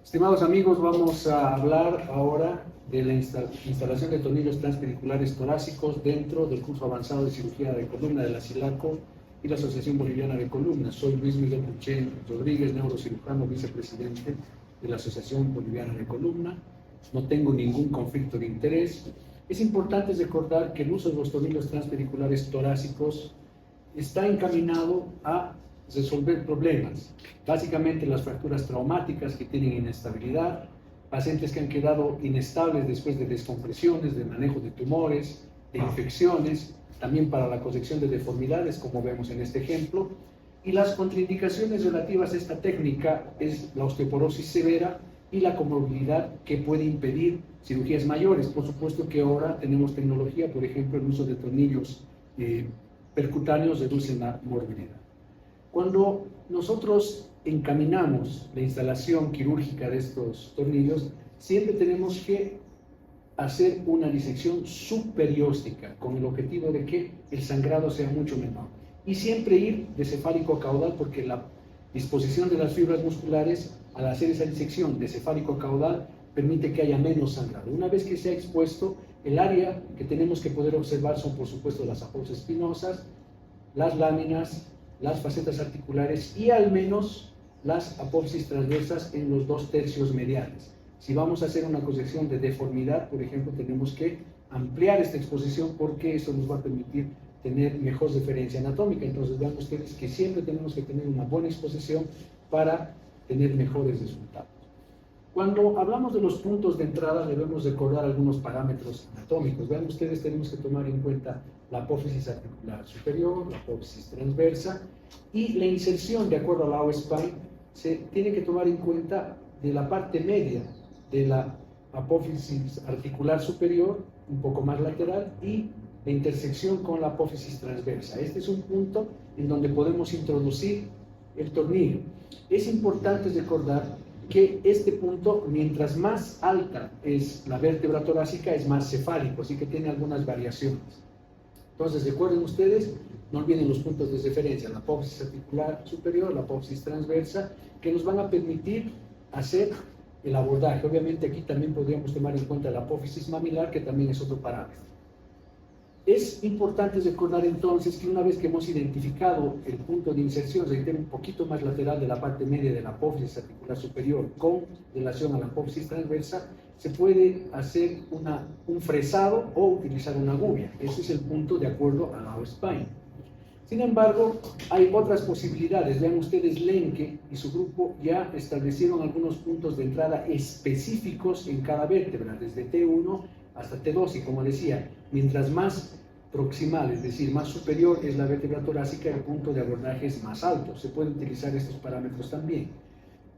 Estimados amigos, vamos a hablar ahora de la instalación de tornillos transpediculares torácicos dentro del curso avanzado de cirugía de columna de la SILACO y la Asociación Boliviana de Columna. Soy Luis Miguel Puchen Rodríguez, neurocirujano, vicepresidente de la Asociación Boliviana de Columna. No tengo ningún conflicto de interés. Es importante recordar que el uso de los tornillos transpediculares torácicos está encaminado a resolver problemas, básicamente las fracturas traumáticas que tienen inestabilidad, pacientes que han quedado inestables después de descompresiones, de manejo de tumores, de infecciones, también para la corrección de deformidades, como vemos en este ejemplo, y las contraindicaciones relativas a esta técnica es la osteoporosis severa y la comorbilidad que puede impedir cirugías mayores. Por supuesto que ahora tenemos tecnología, por ejemplo, el uso de tornillos percutáneos reduce la morbilidad. Cuando nosotros encaminamos la instalación quirúrgica de estos tornillos, siempre tenemos que hacer una disección subperióstica con el objetivo de que el sangrado sea mucho menor. Y siempre ir de cefálico a caudal, porque la disposición de las fibras musculares al hacer esa disección de cefálico a caudal permite que haya menos sangrado. Una vez que se ha expuesto, el área que tenemos que poder observar son, por supuesto, las apófisis espinosas, las láminas, las facetas articulares y al menos las apófisis transversas en los 2/3 mediales. Si vamos a hacer una corrección de deformidad, por ejemplo, tenemos que ampliar esta exposición porque eso nos va a permitir tener mejor referencia anatómica. Entonces vean ustedes que siempre tenemos que tener una buena exposición para tener mejores resultados. Cuando hablamos de los puntos de entrada debemos recordar algunos parámetros anatómicos. Vean ustedes, tenemos que tomar en cuenta la apófisis articular superior, la apófisis transversa y la inserción de acuerdo a la O-spine se tiene que tomar en cuenta de la parte media de la apófisis articular superior, un poco más lateral, y la intersección con la apófisis transversa. Este es un punto en donde podemos introducir el tornillo. Es importante recordar que este punto, mientras más alta es la vértebra torácica, es más cefálico, así que tiene algunas variaciones. Entonces, recuerden ustedes, no olviden los puntos de referencia, la apófisis articular superior, la apófisis transversa, que nos van a permitir hacer el abordaje. Obviamente aquí también podríamos tomar en cuenta la apófisis mamilar, que también es otro parámetro. Es importante recordar entonces que una vez que hemos identificado el punto de inserción, reitero, un poquito más lateral de la parte media de la apófisis articular superior con relación a la apófisis transversa, se puede hacer un fresado o utilizar una gubia. Ese es el punto de acuerdo a la O-spine. Sin embargo, hay otras posibilidades. Vean ustedes, Lenke y su grupo ya establecieron algunos puntos de entrada específicos en cada vértebra, desde T1 hasta T2, y como decía, mientras más proximal, es decir, más superior es la vértebra torácica, el punto de abordaje es más alto. Se pueden utilizar estos parámetros también.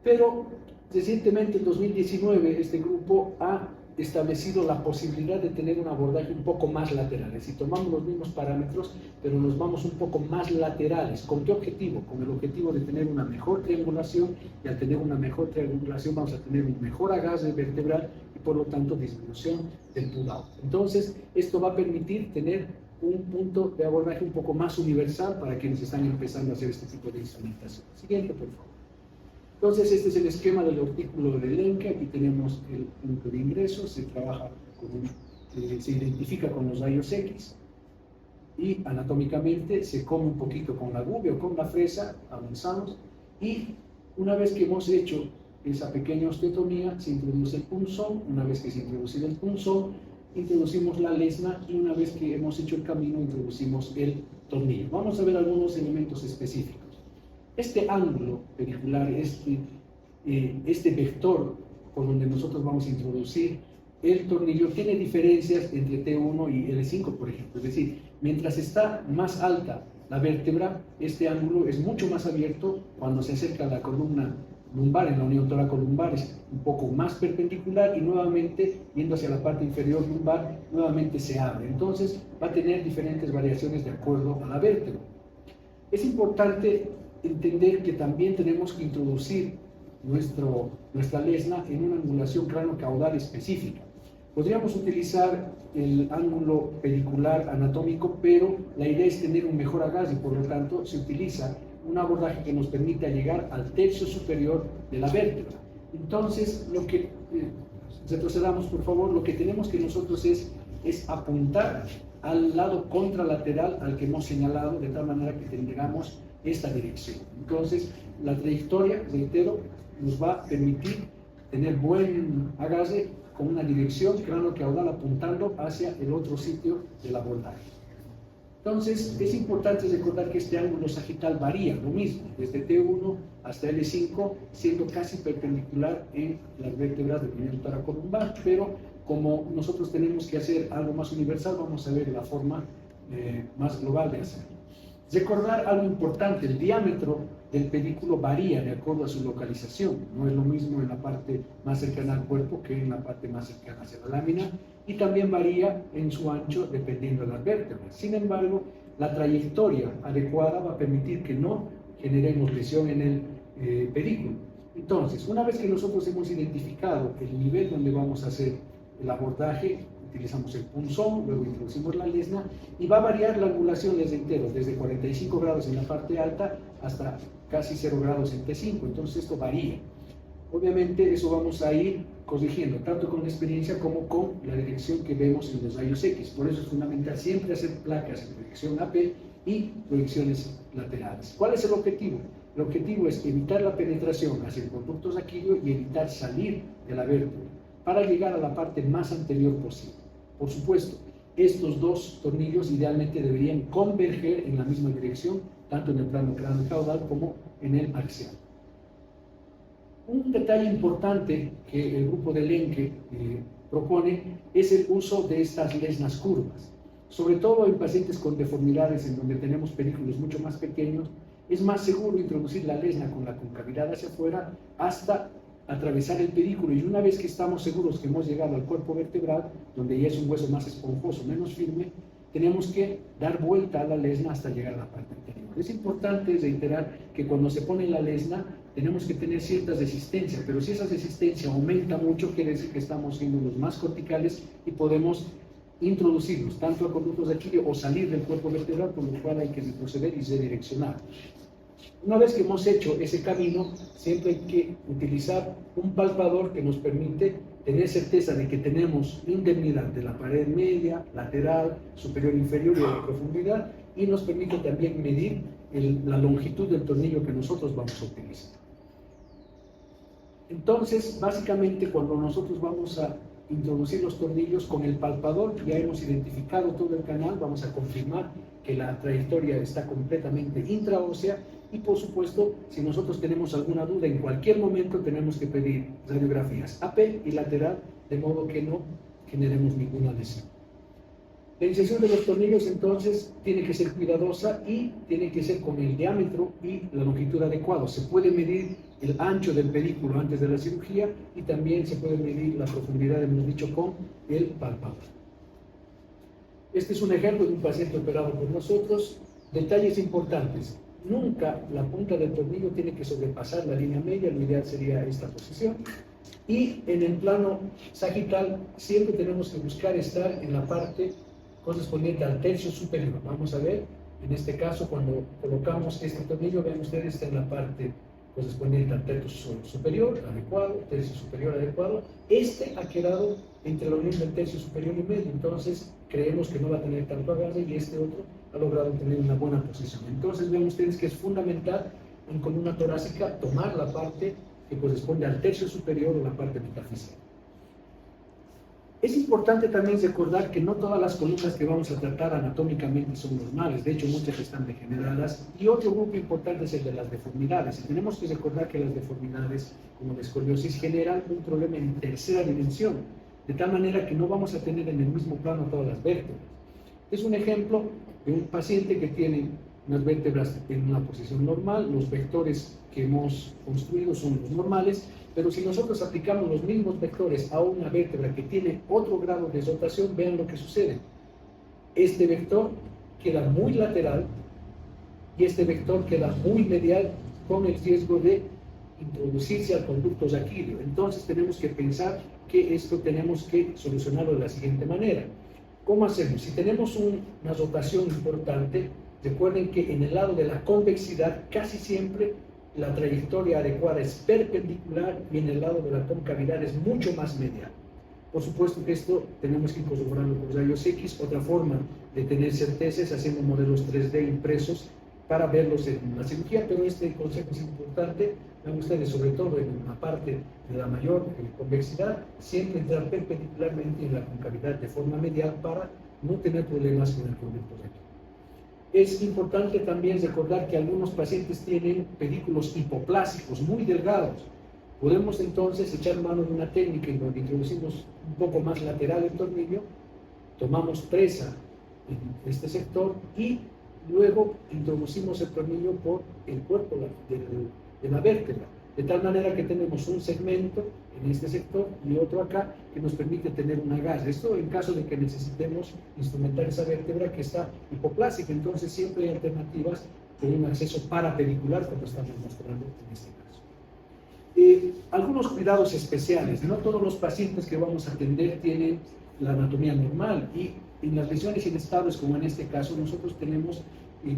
Pero recientemente, en 2019, este grupo ha establecido la posibilidad de tener un abordaje un poco más lateral. Es decir, tomamos los mismos parámetros, pero nos vamos un poco más laterales. ¿Con qué objetivo? Con el objetivo de tener una mejor triangulación, y al tener una mejor triangulación vamos a tener un mejor agarre vertebral y por lo tanto disminución del pull-out. Entonces, esto va a permitir tener un punto de abordaje un poco más universal para quienes están empezando a hacer este tipo de instrumentación. Siguiente, por favor. Entonces, este es el esquema del artículo de Lenke. Aquí tenemos el punto de ingreso, se trabaja se identifica con los rayos X y anatómicamente se come un poquito con la gubia o con la fresa, avanzamos, y una vez que hemos hecho esa pequeña osteotomía, se introduce el punzón. Una vez que se introduce el punzón, introducimos la lesna, y una vez que hemos hecho el camino, introducimos el tornillo. Vamos a ver algunos elementos específicos. Este ángulo pedicular, este vector por donde nosotros vamos a introducir el tornillo, tiene diferencias entre T1 y L5, por ejemplo. Es decir, mientras está más alta la vértebra, este ángulo es mucho más abierto. Cuando se acerca a la columna lumbar, en la unión toracolumbar, es un poco más perpendicular, y nuevamente, yendo hacia la parte inferior lumbar, nuevamente se abre. Entonces, va a tener diferentes variaciones de acuerdo a la vértebra. Es importante entender que también tenemos que introducir nuestra lesna en una angulación cráneo-caudal específica. Podríamos utilizar el ángulo pedicular anatómico, pero la idea es tener un mejor agarre, y por lo tanto se utiliza un abordaje que nos permita llegar al tercio superior de la vértebra. Entonces, retrocedamos por favor, lo que tenemos que nosotros es apuntar al lado contralateral al que hemos señalado, de tal manera que tengamos esta dirección. Entonces, la trayectoria, reitero, nos va a permitir tener buen agarre con una dirección cráneo-caudal apuntando hacia el otro sitio del abordaje. Entonces, es importante recordar que este ángulo sagital varía, lo mismo, desde T1 hasta L5, siendo casi perpendicular en las vértebras del lineal toracolumbar, pero como nosotros tenemos que hacer algo más universal, vamos a ver la forma más global de hacerlo. Recordar algo importante, el diámetro del pedículo varía de acuerdo a su localización, no es lo mismo en la parte más cercana al cuerpo que en la parte más cercana hacia la lámina, y también varía en su ancho dependiendo de las vértebras. Sin embargo, la trayectoria adecuada va a permitir que no generemos lesión en el pedículo. Entonces, una vez que nosotros hemos identificado el nivel donde vamos a hacer el abordaje, utilizamos el punzón, luego introducimos la lesna y va a variar la angulación desde enteros, desde 45 grados en la parte alta hasta casi 0 grados en T5, entonces esto varía. Obviamente eso vamos a ir corrigiendo, tanto con la experiencia como con la dirección que vemos en los rayos X. Por eso es fundamental siempre hacer placas en proyección AP y proyecciones laterales. ¿Cuál es el objetivo? El objetivo es evitar la penetración hacia el conducto raquídeo y evitar salir de la vértebra para llegar a la parte más anterior posible. Por supuesto, estos dos tornillos idealmente deberían converger en la misma dirección, tanto en el plano cráneo-caudal como en el axial. Un detalle importante que el grupo de Lenke propone es el uso de estas lesnas curvas. Sobre todo en pacientes con deformidades en donde tenemos pedículos mucho más pequeños, es más seguro introducir la lesna con la concavidad hacia afuera hasta atravesar el pedículo, y una vez que estamos seguros que hemos llegado al cuerpo vertebral, donde ya es un hueso más esponjoso, menos firme, tenemos que dar vuelta a la lesna hasta llegar a la parte anterior. Es importante reiterar que cuando se pone la lesna tenemos que tener cierta resistencia, pero si esa resistencia aumenta mucho, quiere decir que estamos siendo los más corticales y podemos introducirnos tanto a conductos raquídeo o salir del cuerpo vertebral, por lo cual hay que retroceder y redireccionar. Una vez que hemos hecho ese camino, siempre hay que utilizar un palpador que nos permite tener certeza de que tenemos indemnidad de la pared media, lateral, superior, inferior y de profundidad, y nos permite también medir la longitud del tornillo que nosotros vamos a utilizar. Entonces, básicamente, cuando nosotros vamos a introducir los tornillos con el palpador, ya hemos identificado todo el canal, vamos a confirmar que la trayectoria está completamente intraósea y, por supuesto, si nosotros tenemos alguna duda, en cualquier momento tenemos que pedir radiografías AP y lateral, de modo que no generemos ninguna lesión. La inserción de los tornillos, entonces, tiene que ser cuidadosa y tiene que ser con el diámetro y la longitud adecuados. Se puede medir el ancho del pedículo antes de la cirugía y también se puede medir la profundidad, hemos dicho, con el palpador. Este es un ejemplo de un paciente operado por nosotros. Detalles importantes. Nunca la punta del tornillo tiene que sobrepasar la línea media, lo ideal sería esta posición. Y en el plano sagital siempre tenemos que buscar estar en la parte correspondiente al tercio superior. Vamos a ver, en este caso, cuando colocamos este tornillo, ven ustedes, está en la parte correspondiente al tercio superior adecuado, tercio superior adecuado. Este ha quedado entre la unión del tercio superior y medio, entonces creemos que no va a tener tanto agarre, y este otro ha logrado tener una buena posición. Entonces ven ustedes que es fundamental en columna torácica tomar la parte que corresponde al tercio superior o la parte metafísica. Es importante también recordar que no todas las columnas que vamos a tratar anatómicamente son normales, de hecho muchas están degeneradas, y otro grupo importante es el de las deformidades. Y tenemos que recordar que las deformidades, como la escoliosis, generan un problema en tercera dimensión, de tal manera que no vamos a tener en el mismo plano todas las vértebras. Es un ejemplo de un paciente que tiene unas vértebras en una posición normal, los vectores que hemos construido son los normales, pero si nosotros aplicamos los mismos vectores a una vértebra que tiene otro grado de rotación, vean lo que sucede. Este vector queda muy lateral y este vector queda muy medial, con el riesgo de introducirse al conducto raquídeo. Entonces tenemos que pensar que esto tenemos que solucionarlo de la siguiente manera. ¿Cómo hacemos? Si tenemos una rotación importante, recuerden que en el lado de la convexidad casi siempre la trayectoria adecuada es perpendicular y en el lado de la concavidad es mucho más medial. Por supuesto que esto tenemos que incorporarlo con los rayos X. Otra forma de tener certeza es haciendo modelos 3D impresos para verlos en la cirugía, pero este concepto es importante. Me gustaría, sobre todo en una parte de la mayor convexidad, siempre entrar perpendicularmente en la concavidad de forma medial para no tener problemas con el conducto de aquí. Es importante también recordar que algunos pacientes tienen pedículos hipoplásicos muy delgados. Podemos entonces echar mano de una técnica en donde introducimos un poco más lateral el tornillo, tomamos presa en este sector y luego introducimos el tornillo por el cuerpo de la vértebra, de tal manera que tenemos un segmento en este sector y otro acá que nos permite tener una gasa. Esto en caso de que necesitemos instrumentar esa vértebra que está hipoplásica. Entonces siempre hay alternativas de un acceso parapedicular, como estamos mostrando en este caso. Algunos cuidados especiales. No todos los pacientes que vamos a atender tienen la anatomía normal, y en las lesiones inestables, como en este caso, nosotros tenemos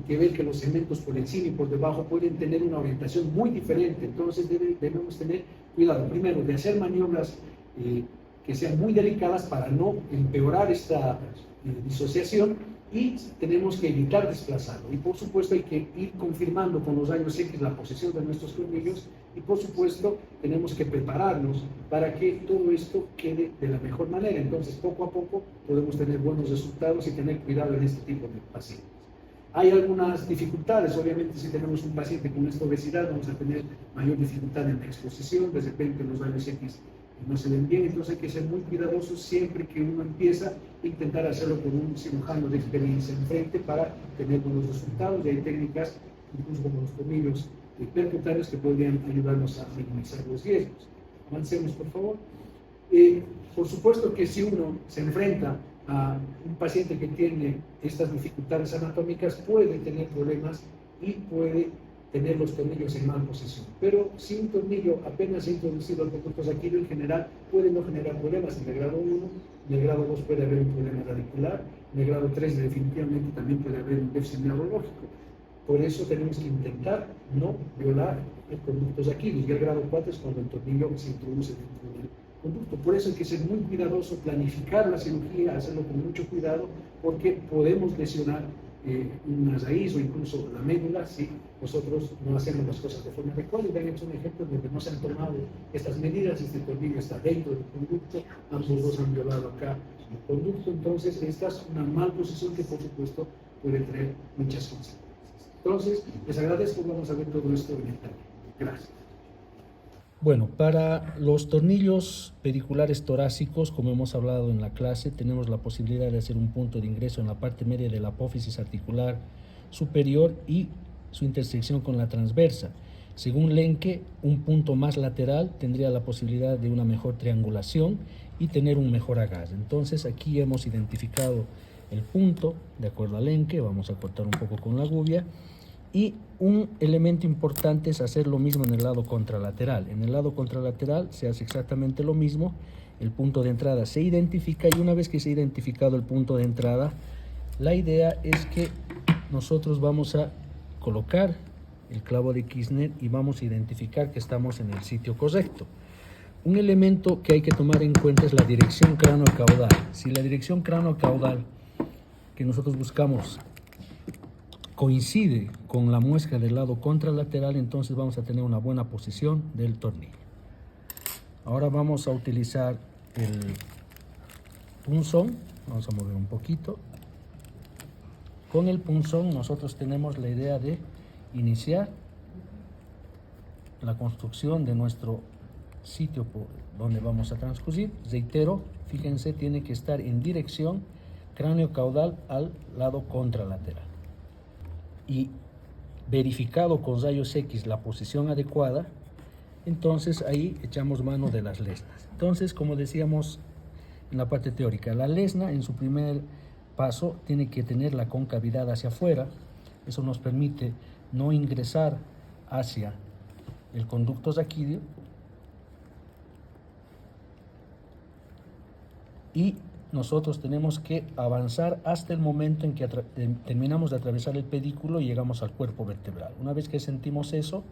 que ver que los segmentos por encima y por debajo pueden tener una orientación muy diferente. Entonces debemos tener cuidado, primero, de hacer maniobras que sean muy delicadas para no empeorar esta disociación, y tenemos que evitar desplazarlo. Y por supuesto hay que ir confirmando con los rayos X la posición de nuestros tornillos, y por supuesto tenemos que prepararnos para que todo esto quede de la mejor manera. Entonces poco a poco podemos tener buenos resultados y tener cuidado en este tipo de pacientes. Hay algunas dificultades. Obviamente, si tenemos un paciente con esta obesidad, vamos a tener mayor dificultad en la exposición. De repente los rayos X no se ven bien, entonces hay que ser muy cuidadosos siempre que uno empieza, intentar hacerlo con un cirujano de experiencia enfrente para tener buenos resultados. Y hay técnicas, incluso como los tornillos percutánneos, que podrían ayudarnos a minimizar los riesgos. Avancemos, por favor. Por supuesto que si uno se enfrenta a un paciente que tiene estas dificultades anatómicas, puede tener problemas y puede tener los tornillos en mal posición. Pero si un tornillo apenas ha introducido al conducto saquídeo, en general puede no generar problemas. En el grado 1, en el grado 2 puede haber un problema radicular, en el grado 3 definitivamente también puede haber un déficit neurológico. Por eso tenemos que intentar no violar el conducto saquídeo. Y el grado 4 es cuando el tornillo se introduce dentro del conducto. Por eso hay que ser muy cuidadoso, planificar la cirugía, hacerlo con mucho cuidado, porque podemos lesionar una raíz o incluso la médula si nosotros no hacemos las cosas de forma adecuada. Y han hecho un ejemplo donde no se han tomado estas medidas. Este tornillo está dentro del conducto, ambos dos han violado acá el conducto. Entonces esta es una mal posición que por supuesto puede traer muchas consecuencias. Entonces les agradezco. Vamos a ver todo esto en detalle. Gracias. Bueno, para los tornillos pediculares torácicos, como hemos hablado en la clase, tenemos la posibilidad de hacer un punto de ingreso en la parte media de la apófisis articular superior y su intersección con la transversa. Según Lenke, un punto más lateral tendría la posibilidad de una mejor triangulación y tener un mejor agarre. Entonces aquí hemos identificado el punto, de acuerdo a Lenke. Vamos a cortar un poco con la gubia. Y un elemento importante es hacer lo mismo en el lado contralateral. En el lado contralateral se hace exactamente lo mismo. El punto de entrada se identifica, y una vez que se ha identificado el punto de entrada, la idea es que nosotros vamos a colocar el clavo de Kirchner y vamos a identificar que estamos en el sitio correcto. Un elemento que hay que tomar en cuenta es la dirección cráneo-caudal. Si la dirección cráneo-caudal que nosotros buscamos coincide con la muesca del lado contralateral, entonces vamos a tener una buena posición del tornillo. Ahora vamos a utilizar el punzón. Vamos a mover un poquito. Con el punzón nosotros tenemos la idea de iniciar la construcción de nuestro sitio por donde vamos a transcurrir. Reitero, fíjense, tiene que estar en dirección cráneo-caudal al lado contralateral. Y verificado con rayos X la posición adecuada, entonces ahí echamos mano de las lesnas. Entonces, como decíamos en la parte teórica, la lesna en su primer paso tiene que tener la concavidad hacia afuera. Eso nos permite no ingresar hacia el conducto saquídeo, y nosotros tenemos que avanzar hasta el momento en que terminamos de atravesar el pedículo y llegamos al cuerpo vertebral. Una vez que sentimos eso,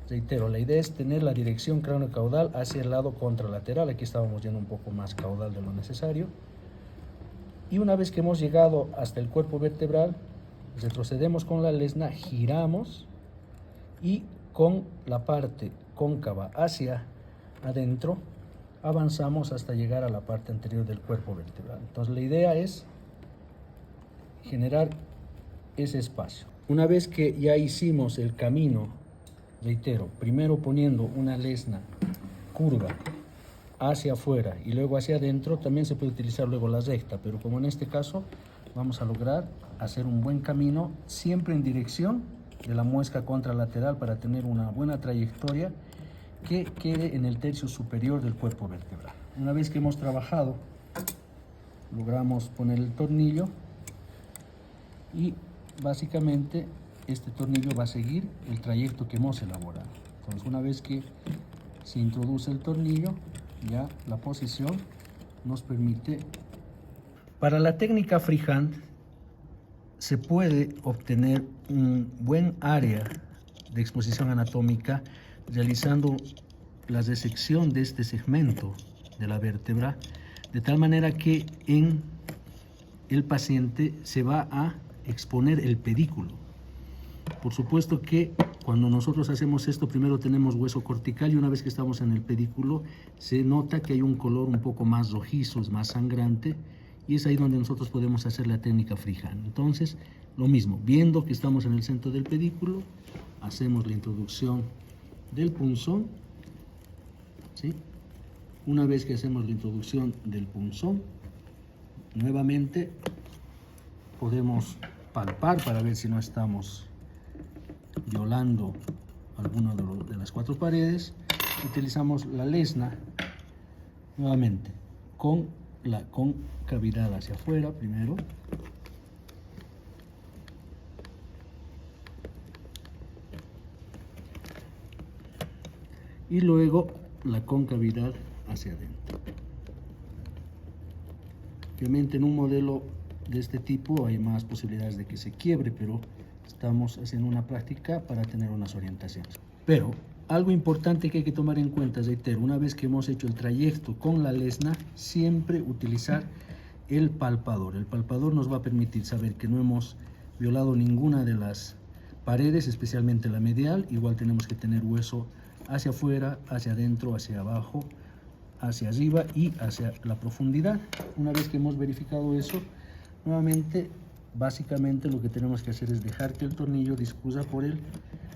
Reitero, la idea es tener la dirección craneocaudal hacia el lado contralateral. Aquí estábamos yendo un poco más caudal de lo necesario. Y una vez que hemos llegado hasta el cuerpo vertebral, retrocedemos con la lesna, giramos y con la parte cóncava hacia adentro avanzamos hasta llegar a la parte anterior del cuerpo vertebral. Entonces la idea es generar ese espacio. Una vez que ya hicimos el camino, reitero, primero poniendo una lesna curva hacia afuera y luego hacia adentro, también se puede utilizar luego la recta, pero como en este caso vamos a lograr hacer un buen camino siempre en dirección de la muesca contralateral para tener una buena trayectoria que quede en el tercio superior del cuerpo vertebral. Una vez que hemos trabajado, logramos poner el tornillo y básicamente este tornillo va a seguir el trayecto que hemos elaborado. Entonces, una vez que se introduce el tornillo, ya la posición nos permite. Para la técnica freehand se puede obtener un buen área de exposición anatómica realizando la resección de este segmento de la vértebra, de tal manera que en el paciente se va a exponer el pedículo. Por supuesto que cuando nosotros hacemos esto, primero tenemos hueso cortical y una vez que estamos en el pedículo, se nota que hay un color un poco más rojizo, más sangrante, y es ahí donde nosotros podemos hacer la técnica freehand. Entonces, lo mismo, viendo que estamos en el centro del pedículo, hacemos la introducción del punzón, ¿sí? Una vez que hacemos la introducción del punzón, nuevamente podemos palpar para ver si no estamos violando alguna de las cuatro paredes. Utilizamos la lesna nuevamente con la concavidad hacia afuera primero, y luego la concavidad hacia adentro. Obviamente en un modelo de este tipo hay más posibilidades de que se quiebre, pero estamos haciendo una práctica para tener unas orientaciones. Pero algo importante que hay que tomar en cuenta, reitero, una vez que hemos hecho el trayecto con la lesna, siempre utilizar el palpador. El palpador nos va a permitir saber que no hemos violado ninguna de las paredes, especialmente la medial. Igual tenemos que tener hueso hacia afuera, hacia adentro, hacia abajo, hacia arriba y hacia la profundidad. Una vez que hemos verificado eso, nuevamente, básicamente lo que tenemos que hacer es dejar que el tornillo discurra por el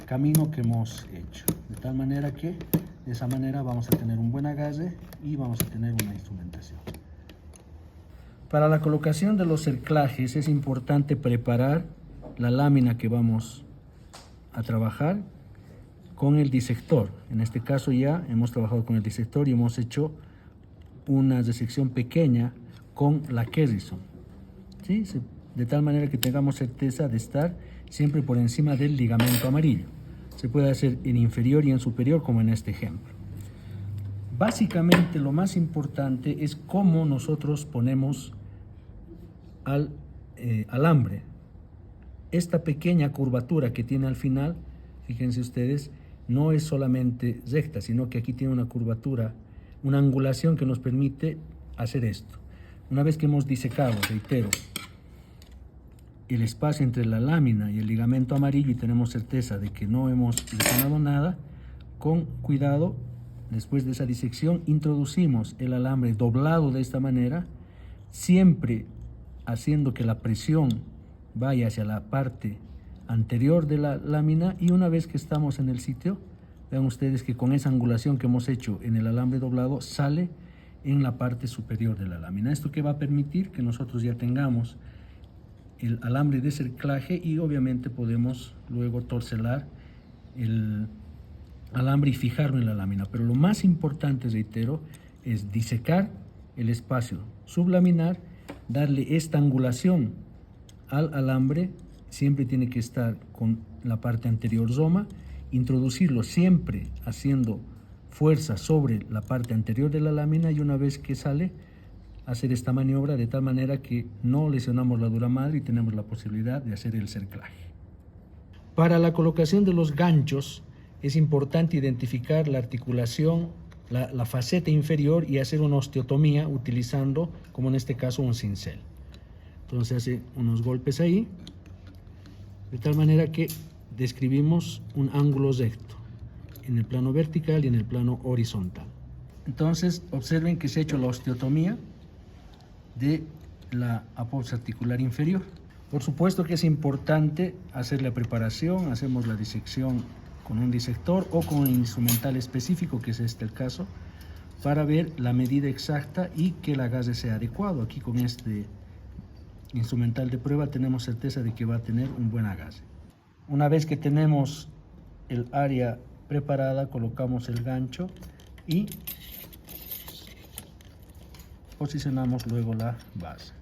camino que hemos hecho. De tal manera que, de esa manera vamos a tener un buen agarre y vamos a tener una instrumentación. Para la colocación de los cerclajes es importante preparar la lámina que vamos a trabajar con el disector. En este caso ya hemos trabajado con el disector y hemos hecho una resección pequeña con la Kerrison, ¿sí? De tal manera que tengamos certeza de estar siempre por encima del ligamento amarillo. Se puede hacer en inferior y en superior, como en este ejemplo. Básicamente lo más importante es cómo nosotros ponemos al alambre. Esta pequeña curvatura que tiene al final, fíjense ustedes, no es solamente recta, sino que aquí tiene una curvatura, una angulación que nos permite hacer esto. Una vez que hemos disecado, reitero, el espacio entre la lámina y el ligamento amarillo y tenemos certeza de que no hemos lesionado nada, con cuidado, después de esa disección, introducimos el alambre doblado de esta manera, siempre haciendo que la presión vaya hacia la parte anterior de la lámina, y una vez que estamos en el sitio, vean ustedes que con esa angulación que hemos hecho en el alambre doblado sale en la parte superior de la lámina. Esto que va a permitir que nosotros ya tengamos el alambre de cerclaje y obviamente podemos luego torcelar el alambre y fijarlo en la lámina. Pero lo más importante, reitero, es disecar el espacio sublaminar, darle esta angulación al alambre. Siempre tiene que estar con la parte anterior roma, introducirlo siempre haciendo fuerza sobre la parte anterior de la lámina, y una vez que sale, hacer esta maniobra de tal manera que no lesionamos la dura madre y tenemos la posibilidad de hacer el cerclaje. Para la colocación de los ganchos, es importante identificar la articulación, la faceta inferior y hacer una osteotomía utilizando, como en este caso, un cincel. Entonces hace unos golpes ahí, de tal manera que describimos un ángulo recto en el plano vertical y en el plano horizontal. Entonces observen que se ha hecho la osteotomía de la apófisis articular inferior. Por supuesto que es importante hacer la preparación, hacemos la disección con un disector o con un instrumental específico, que es este el caso, para ver la medida exacta y que el agarre sea adecuado. Aquí con este instrumental de prueba tenemos certeza de que va a tener un buen agarre. Una vez que tenemos el área preparada, colocamos el gancho y posicionamos luego la base.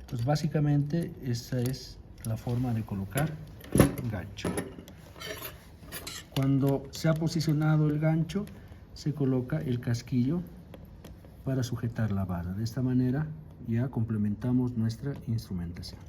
Pues básicamente esa es la forma de colocar el gancho. Cuando se ha posicionado el gancho, se coloca el casquillo para sujetar la barra. De esta manera ya complementamos nuestra instrumentación.